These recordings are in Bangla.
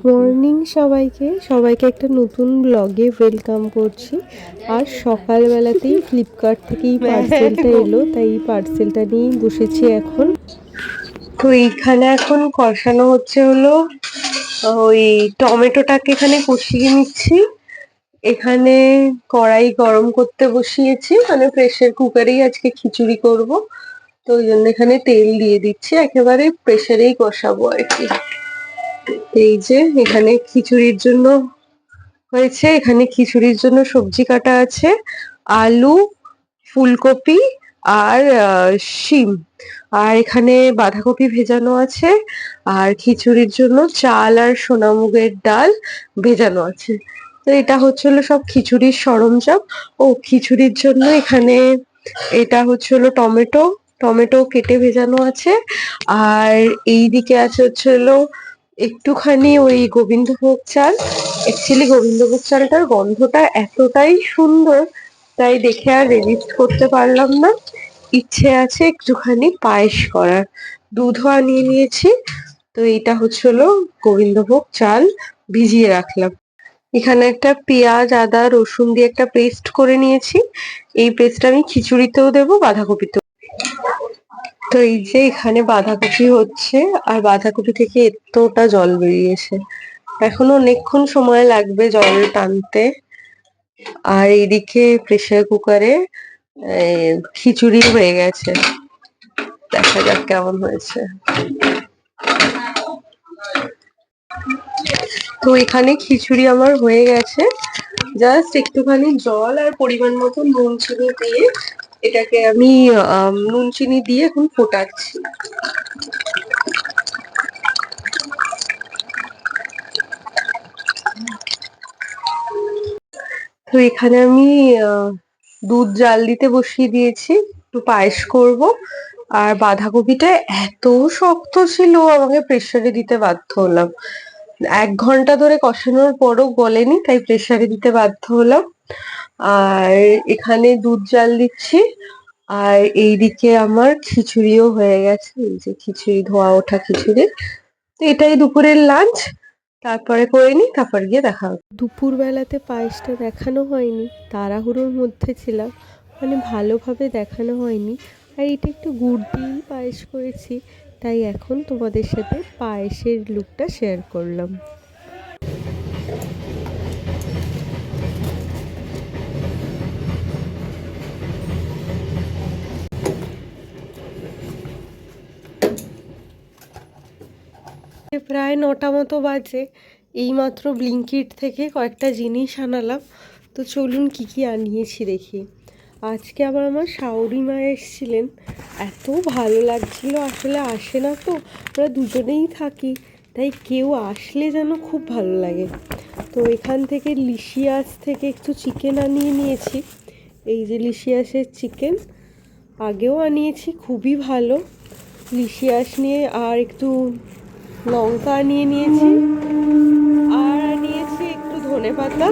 মর্নিং সবাইকে একটা নতুন ব্লগে ওয়েলকাম করছি। আর সকালবেলাতেই ফ্লিপকার্ট থেকে এই পার্সেলটা এলো, তাই এই পার্সেলটা নিয়েই বসেছি এখন। তো এইখানে এখন কষানো হচ্ছে হলো ওই টমেটোটাকে এখানে কষিয়ে নিচ্ছি। এখানে কড়াই গরম করতে বসিয়েছি, মানে প্রেসার কুকারেই আজকে খিচুড়ি করব। তো ওই জন্য এখানে তেল দিয়ে দিচ্ছি, একেবারে প্রেসারেই কষাবো আর কি। এই যে এখানে খিচুড়ির জন্য হয়েছে, এখানে খিচুড়ির জন্য সবজি কাটা আছে, আলু, ফুলকপি আর শিম। আর এখানে বাঁধাকপি ভেজানো আছে। আর খিচুড়ির জন্য চাল আর সোনামুগের ডাল ভেজানো আছে। তো এটা হচ্ছিল সব খিচুড়ির সরঞ্জাম। ও খিচুড়ির জন্য এখানে এটা হচ্ছিল টমেটো টমেটো কেটে ভেজানো আছে। আর এইদিকে আছে হচ্ছিল একটুখানি ওই গোবিন্দভোগ চাল। অ্যাকচুয়ালি গোবিন্দভোগ চালটার গন্ধটা এতটাই সুন্দর, তাই দেখে আর রেজিস্ট করতে পারলাম না। ইচ্ছে আছে একটুখানি পায়েস করার, দুধও আনিয়ে নিয়েছি। তো এইটা হচ্ছিল গোবিন্দভোগ চাল ভিজিয়ে রাখলাম। এখানে একটা পেঁয়াজ, আদা, রসুন দিয়ে একটা পেস্ট করে নিয়েছি। এই পেস্ট আমি খিচুড়িতেও দেবো, বাঁধাকপিতেও। তো এই যে এখানে বাঁধাকপি হচ্ছে, আর বাঁধাকপি থেকে এতটা জল বেরিয়েছে, এখনো অনেকক্ষণ সময় লাগবে জল টানতে। আর এইদিকে প্রেসার কুকারে খিচুড়ি হয়ে গেছে, দেখা যাক কেমন হয়েছে। তো এখানে খিচুড়ি আমার হয়ে গেছে, জাস্ট একটুখানি জল আর পরিমাণ মতো নুন চিনি দিয়ে এটাকে আমি নুন চিনি দিয়ে এখন ফোটাচ্ছি। তো এখানে আমি দুধ জাল দিতে বসিয়ে দিয়েছি, একটু পায়েস করব। আর বাঁধাকপিটা এত শক্ত ছিল, আমাকে প্রেসারে দিতে বাধ্য হলাম। 1 ঘন্টা ধরে কষানোর পরও গলেনি, তাই প্রেসারে দিতে বাধ্য হলাম। আর এখানে দুধ জাল দিচ্ছি। আর এইদিকে আমার খিচুড়িও হয়ে গেছে, এই যে খিচুড়ি, ধোয়া ওঠা খিচুড়ি। তো এটাই দুপুরের লাঞ্চ, তারপরে করে নি, তারপর গিয়ে দেখা হবে। দুপুর বেলাতে পায়েসটা দেখানো হয়নি, তাড়াহুড়োর মধ্যে ছিলাম, মানে ভালোভাবে দেখানো হয়নি। আর এটা একটু গুড় দিয়েই পায়েস করেছি, তাই এখন তোমাদের সাথে পায়েসের লুকটা শেয়ার করলাম। প্রায় 9টা মতো বাজে, এইমাত্র ব্লিঙ্কিট থেকে কয়েকটা জিনিস আনালাম। তো চলুন কি কি আনিয়েছি দেখি। আজকে আবার আমার শাশুড়ি মা এসেছিলেন, এত ভালো লাগছিল। আসলে আসে না তো, আমরা দুজনেই থাকি, তাই কেউ আসলে যেন খুব ভালো লাগে। তো এখান থেকে লিশিয়াস থেকে একটু চিকেন আনিয়ে নিয়েছি। এই যে লিশিয়াসের চিকেন, আগেও আনিয়েছি, খুবই ভালো। লিশিয়াস নিয়ে আর একটু লঙ্কা নিয়ে নিয়েছি, আর নিয়েছি একটু ধনেপাতা।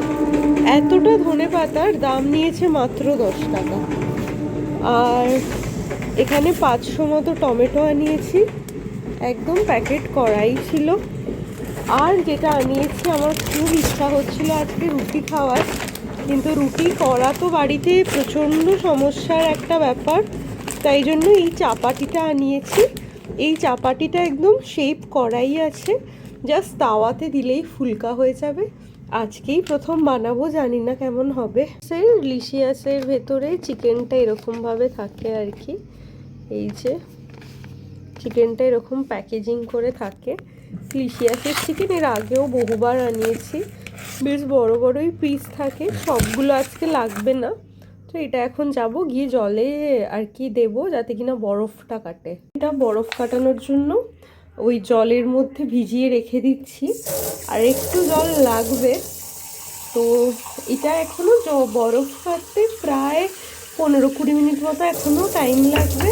এতটা ধনেপাতার দাম নিয়েছে মাত্র 10 টাকা। আর এখানে 500 মতো টমেটো আনিয়েছি, একদম প্যাকেট করাই ছিল। আর যেটা আনিয়েছি, আমার খুব ইচ্ছা হচ্ছিল আজকে রুটি খাওয়ার, কিন্তু রুটি করা তো বাড়িতে প্রচণ্ড সমস্যার একটা ব্যাপার, তাই জন্য এই চাপাটিটা আনিয়েছি। এই চাপাটিটা একদম শেপ করাই আছে, জাস্ট তাওয়াতে দিলেই ফুলকা হয়ে যাবে। আজকেই প্রথম বানাবো, জানি না কেমন হবে। সেই লিশিয়াসের ভেতরে চিকেনটা এরকমভাবে থাকে আর কি। এই যে চিকেনটা এরকম প্যাকেজিং করে থাকে। লিশিয়াসের চিকেন এর আগেও বহুবার আনিয়েছি, বেশ বড় বড়ই পিস থাকে। সবগুলো আজকে লাগবে না, তো এটা এখন যাব গিয়ে জলে আর কি দেবো, যাতে কিনা বরফটা কাটে। এটা বরফ কাটানোর জন্য ওই জলের মধ্যে ভিজিয়ে রেখে দিচ্ছি, আর একটু জল লাগবে। তো এটা এখনো বরফ কাটতে প্রায় 15-20 মিনিট মতো এখনো টাইম লাগবে।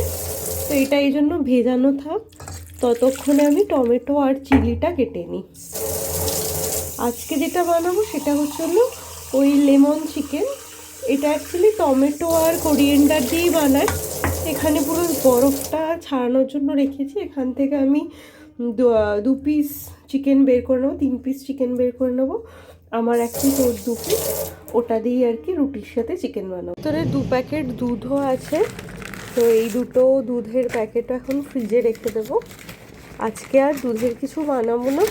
তো এটা এই জন্য ভেজানো থাক, ততক্ষণে আমি টমেটো আর চিলিটা কেটে নিই। আজকে যেটা বানাবো সেটা হচ্ছিল ওই লেমন চিকেন। এটা অ্যাকচুয়ালি টমেটো আর কোরিয়েন্ডার দিয়েই বানায়। এখানে পুরো বরফটা ছাড়ানোর জন্য রেখেছি, এখান থেকে আমি দু পিস চিকেন বের করে নেবো, 3 পিস চিকেন বের করে নেবো, আমার 1 পিস ওর 2 পিস, ওটা দিয়ে আর কি রুটির সাথে চিকেন বানাবো। তোরে 2 প্যাকেট দুধও আছে, তো এই দুটো দুধের প্যাকেট এখন ফ্রিজে রেখে দেবো। আজকে আর দুধের কিছু বানাবো না,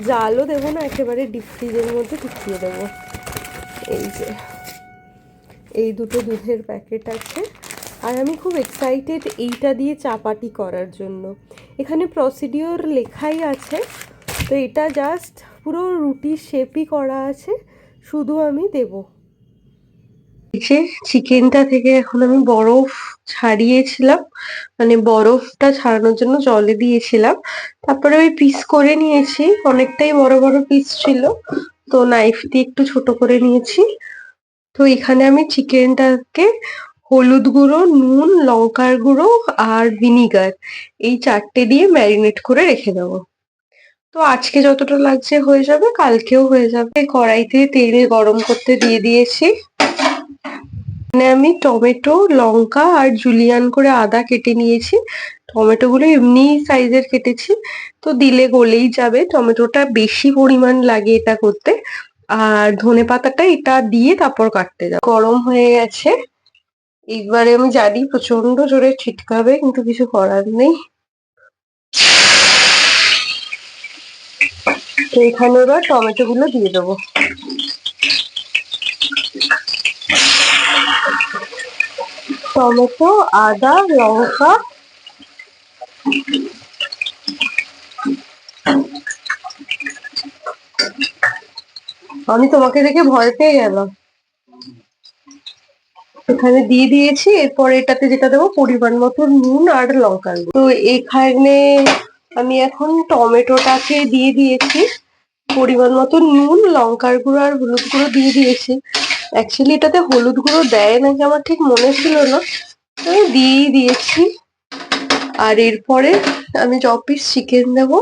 জালও দেবো না, একেবারে ডিপ ফ্রিজের মধ্যে ঢুকিয়ে দেবো। এই যে এই দুটো দুধের প্যাকেট আছে। আর আমি খুব এক্সাইটেড এইটা দিয়ে চাপাটি করার জন্য। এখানে প্রসিডিওর লেখাই আছে, তো এটা জাস্ট পুরো রুটির শেপই করা আছে, শুধু আমি দেবো। যে চিকেনটা থেকে এখন আমি বরফ ছাড়িয়েছিলাম, মানে বরফটা ছাড়ানোর জন্য জলে দিয়েছিলাম, তারপরে ওই পিস করে নিয়েছি, অনেকটাই বড় বড় পিস ছিল, তো নাইফ দিয়ে একটু ছোট করে নিয়েছি। তো এখানে আমি চিকেনটাকে হলুদ গুঁড়ো, নুন, লঙ্কার গুঁড়ো আর ভিনিগার, এই 4টে দিয়ে ম্যারিনেট করে রেখে দেবো। তো আজকে যতটা লাগছে হয়ে যাবে, কালকেও হয়ে যাবে। কড়াইতে তেল গরম করতে দিয়ে দিয়েছি। এখানে আমি টমেটো, লঙ্কা আর জুলিয়ান করে আদা কেটে নিয়েছি। টমেটো গুলো এমনি সাইজের কেটেছি, তো দিলে গলেই যাবে। টমেটোটা বেশি পরিমাণ লাগে এটা করতে। আর ধনে পাতাটা এটা দিয়ে তারপর কাটতে যাও। গরম হয়ে গেছে, এইবারে আমি জানি প্রচন্ড জোরে ছিটকাবে, কিন্তু কিছু করার নেই। তো এখানে এবার টমেটো গুলো দিয়ে দেবো। টমেটো, আদা, লঙ্কা, আমি তোমাকে দেখে ভয় পেয়ে গেলাম। এখানে দিয়ে দিয়েছি। এরপর এটাতে যেটা দেবো পরিমাণ মতো নুন আর লঙ্কার গুঁড়ো। তো এখানে আমি এখন টমেটোটাকে দিয়ে দিয়েছি, পরিমাণ মতো নুন, লঙ্কার গুঁড়ো আর হলুদ গুঁড়ো দিয়ে দিয়েছি। অ্যাকচুয়ালি এটাতে হলুদ গুঁড়ো দেয় নাকি আমার ঠিক মনে ছিল না, আমি দিয়েই দিয়েছি। আর এরপরে আমি 4 পিস চিকেন দেবো,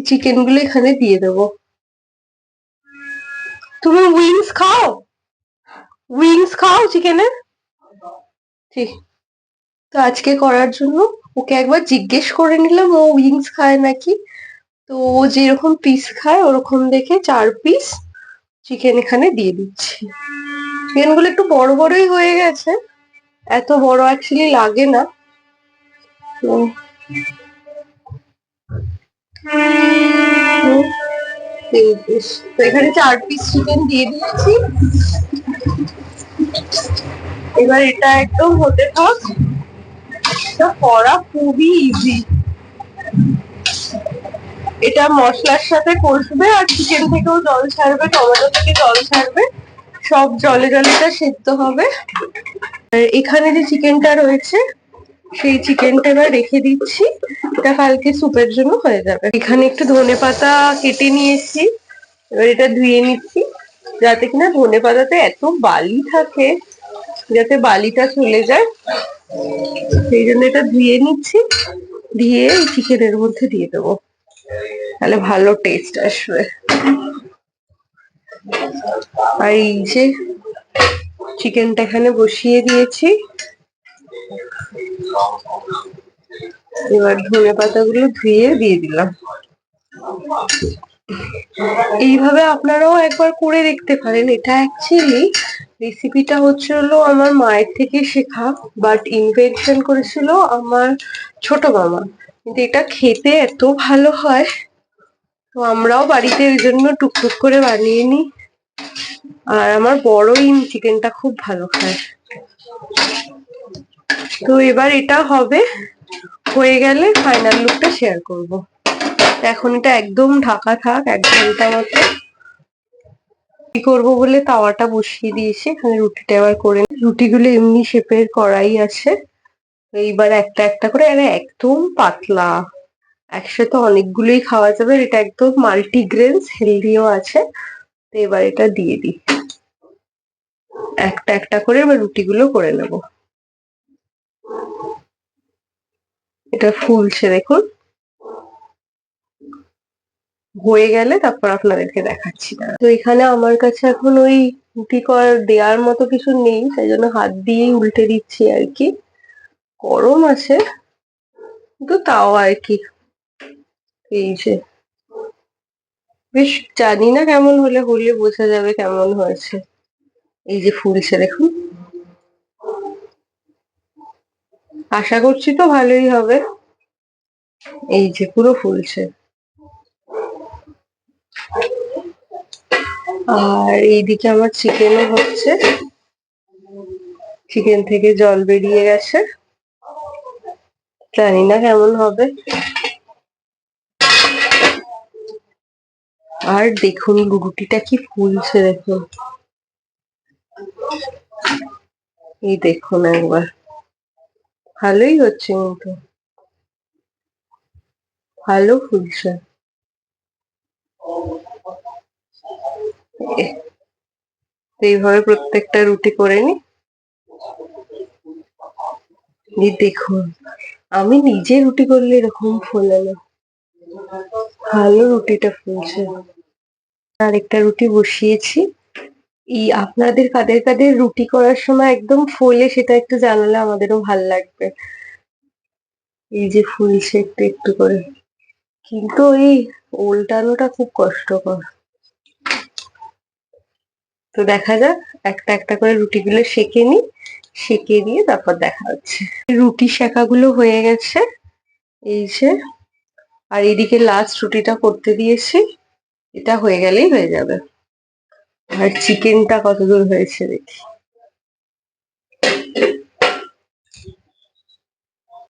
চিকেন গুলো এখানে দিয়ে দেবো। তুমি উইংস খাও? উইংস খাও চিকেনের? ঠিক। তো আজকে করার জন্য ওকে একবার জিজ্ঞেস করে নিলাম ও উইংস খায় নাকি। তো ও যেরকম পিস খায় ওরকম দেখে 4 পিস চিকেন এখানে দিয়ে দিচ্ছি। চিকেন গুলো একটু বড় বড়ই হয়ে গেছে, এত বড় অ্যাকচুয়ালি লাগে না। তো এখানে 4 পিস চিকেন দিয়ে দিয়েছি। এবার এটা একদম হতে থাক, এটা করা খুবই ইজি। এটা মশলার সাথে কষবে আর চিকেন থেকেও জল ছাড়বে, টমেটো থেকে জল ছাড়বে, সব জলে জলে এটা সেদ্ধ হবে। আর এখানে যে চিকেনটা রয়েছে সেই চিকেনটা এবার রেখে দিচ্ছি, এটা কালকে স্যুপের জন্য হয়ে যাবে। এখানে একটু ধনেপাতা কেটে নিয়েছি, এবার এটা ধুয়ে নিচ্ছি, যাতে কিনা ধনেপাতাতে এত বালি থাকে, যাতে বালিটা চলে যায়, সেই জন্য এটা ধুয়ে নিচ্ছি। দিয়ে চিকেনের মধ্যে দিয়ে দেবো, তাহলে ভালো টেস্ট আসবে। আর এই যে চিকেনটা এখানে বসিয়ে দিয়েছি, এবার ধনে পাতাগুলো ধুয়ে দিয়ে দিলাম। এইভাবে আপনারাও একবার করে দেখতে পারেন। এটা অ্যাকচুয়ালি রেসিপিটা হলো আমার মায়ের থেকে শেখা, বাট ইনভেনশন করেছিল আমার ছোট মামা। কিন্তু এটা খেতে এত ভালো হয়, তো আমরাও বাড়িতে ওই জন্য টুকটুক করে বানিয়ে নিই। আর আমার বড়ই চিকেনটা খুব ভালো খায়। তো এবার এটা হবে, হয়ে গেলে ফাইনাল লুকটা শেয়ার করব। এখন এটা একদম ঢাকা থাক 1 ঘন্টা মতো। কি করবো বলে তাওয়াটা বসিয়ে দিয়েছি, এখানে রুটিটা এবার করে রুটিগুলো এমনি শেপের করাই আছে। এইবার একটা একটা করে, আরে একদম পাতলা, একসাথে অনেকগুলোই খাওয়া যাবে। এটা একদম মাল্টিগ্রেনস, হেলদিও আছে। তো এবার এটা দিয়ে দিই একটা একটা করে, এবার রুটিগুলো করে নেব। এটা ফুলছে দেখুন, হয়ে গেলে তারপর আপনাদেরকে দেখাচ্ছি। তো এখানে আমার কাছে এখন ওই রুটি দেওয়ার মতো কিছু নেই, তাই জন্য হাত দিয়েই উল্টে দিচ্ছি আর কি। গরম আছে কিন্তু তাও আর কি। এই যে বেশ, জানি না কেমন হলে বোঝা যাবে কেমন হয়েছে। এই যে ফুলছে দেখুন, আশা করছি তো ভালোই হবে। এই যে পুরো ফুলছে। আর এইদিকে আমার চিকেনও হচ্ছে, চিকেন থেকে জল বেরিয়ে গেছে, জানি না কেমন হবে। আর দেখুন রুটিটা কি ফুলছে দেখুন, এই দেখুন একবার, ভালোই হচ্ছে কিন্তু, ভালো ফুলছে। এইভাবে প্রত্যেকটা রুটি করে নি। এই দেখুন, আমি নিজে রুটি করলে এরকম ফোলে না, ভালো রুটিটা ফুলছে। আরেকটা রুটি বসিয়েছি। এই আপনাদের কাদের কাদের রুটি করার সময় একদম ফোলে সেটা একটু জানালে আমাদেরও ভাল লাগবে। এই যে ফুলছে একটু একটু করে, কিন্তু ওই উল্টানোটা খুব কষ্টকর। তো দেখা যাক, একটা একটা করে রুটিগুলো সেঁকে নি, সেঁকে নিয়ে তারপর দেখা হচ্ছে। রুটি সেঁকাগুলো হয়ে গেছে, এই যে। আর এইদিকে লাস্ট রুটিটা করতে দিয়েছি, এটা হয়ে গেলেই হয়ে যাবে। আর চিকেনটা কতদূর হয়েছে দেখি।